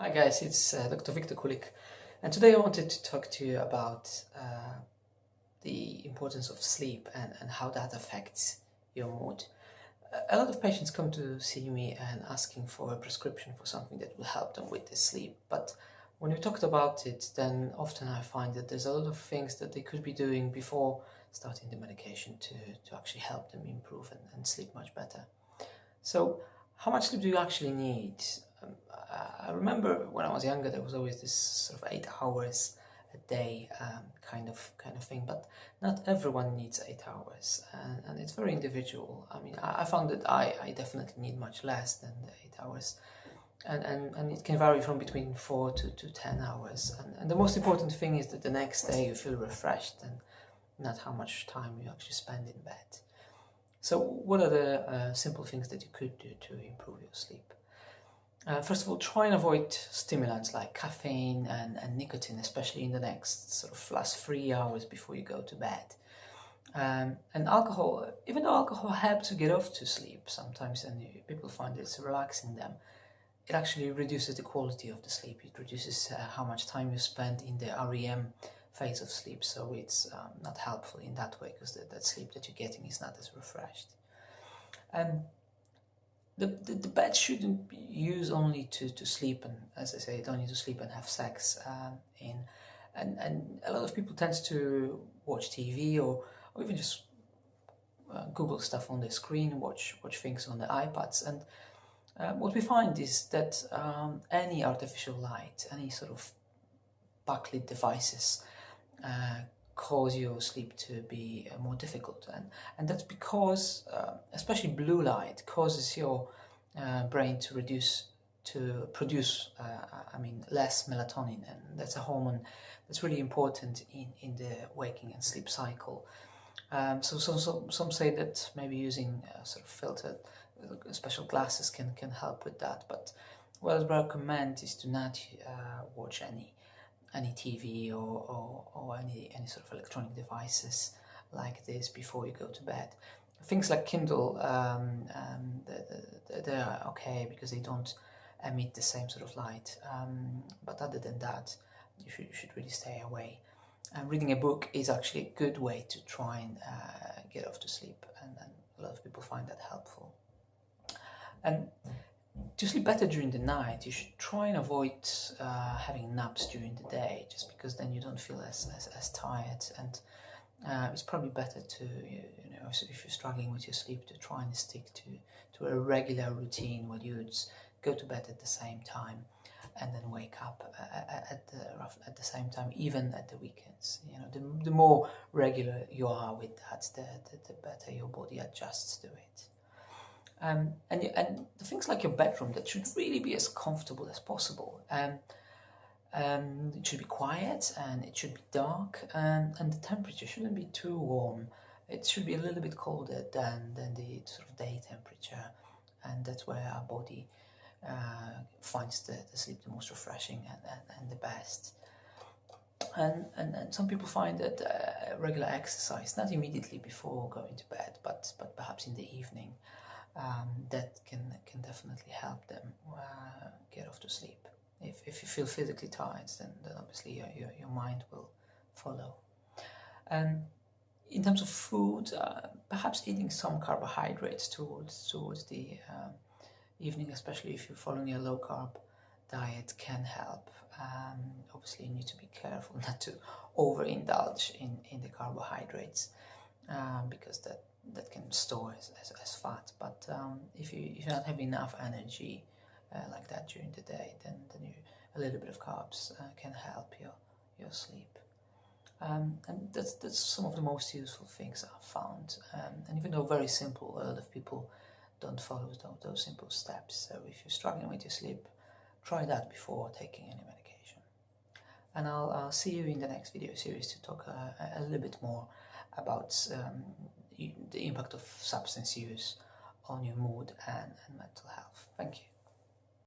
Hi guys, it's Dr. Victor Kulik, and today I wanted to talk to you about the importance of sleep and how that affects your mood. A lot of patients come to see me and asking for a prescription for something that will help them with the sleep, but when we talked about it, then often I find that there's a lot of things that they could be doing before starting the medication to actually help them improve and sleep much better. So how much sleep do you actually need? I remember when I was younger, there was always this sort of 8 hours a day kind of thing, but not everyone needs 8 hours, and it's very individual. I mean, I found that I definitely need much less than the 8 hours, and it can vary from between 4 to 10 hours. And the most important thing is that the next day you feel refreshed and not how much time you actually spend in bed. So what are the simple things that you could do to improve your sleep? First of all, try and avoid stimulants like caffeine and nicotine, especially in the next sort of last 3 hours before you go to bed. And alcohol, even though alcohol helps to get off to sleep sometimes, and people find it's relaxing them, it actually reduces the quality of the sleep. It reduces how much time you spend in the REM phase of sleep, so it's not helpful in that way, because that sleep that you're getting is not as refreshed. And the bed shouldn't be used only to sleep, and as I say, you don't need to sleep and have sex in. And a lot of people tend to watch TV or even just Google stuff on the screen, watch things on the iPads, and what we find is that any artificial light, any sort of backlit devices cause your sleep to be more difficult, and that's because especially blue light causes your brain to produce less melatonin, and that's a hormone that's really important in the waking and sleep cycle. So some say that maybe using sort of filtered special glasses can help with that, but what I recommend is to not watch any TV or any sort of electronic devices like this before you go to bed. Things like Kindle, they are okay because they don't emit the same sort of light, but other than that, you should really stay away. Reading a book is actually a good way to try and get off to sleep, and a lot of people find that helpful. And to sleep better during the night, you should try and avoid having naps during the day, just because then you don't feel as tired. And it's probably better to, if you're struggling with your sleep, to try and stick to a regular routine where you'd go to bed at the same time and then wake up at the same time, even at the weekends. The more regular you are with that, the better your body adjusts to it. And the things like your bedroom, that should really be as comfortable as possible. It should be quiet and it should be dark, and the temperature shouldn't be too warm. It should be a little bit colder than the sort of day temperature, and that's where our body finds the sleep the most refreshing and the best. And some people find that regular exercise, not immediately before going to bed, but perhaps in the evening, that can definitely help them get off to sleep. If you feel physically tired, then obviously your mind will follow. And in terms of food, perhaps eating some carbohydrates towards the evening, especially if you're following a low carb diet, can help. Obviously you need to be careful not to overindulge in the carbohydrates, because that can store as fat. But if you not have enough energy like that during the day, then a little bit of carbs can help your sleep. And that's some of the most useful things I've found. And even though very simple, a lot of people don't follow those simple steps. So if you're struggling with your sleep, try that before taking any medication. And I'll see you in the next video series to talk a little bit more about the impact of substance use on your mood and mental health. Thank you.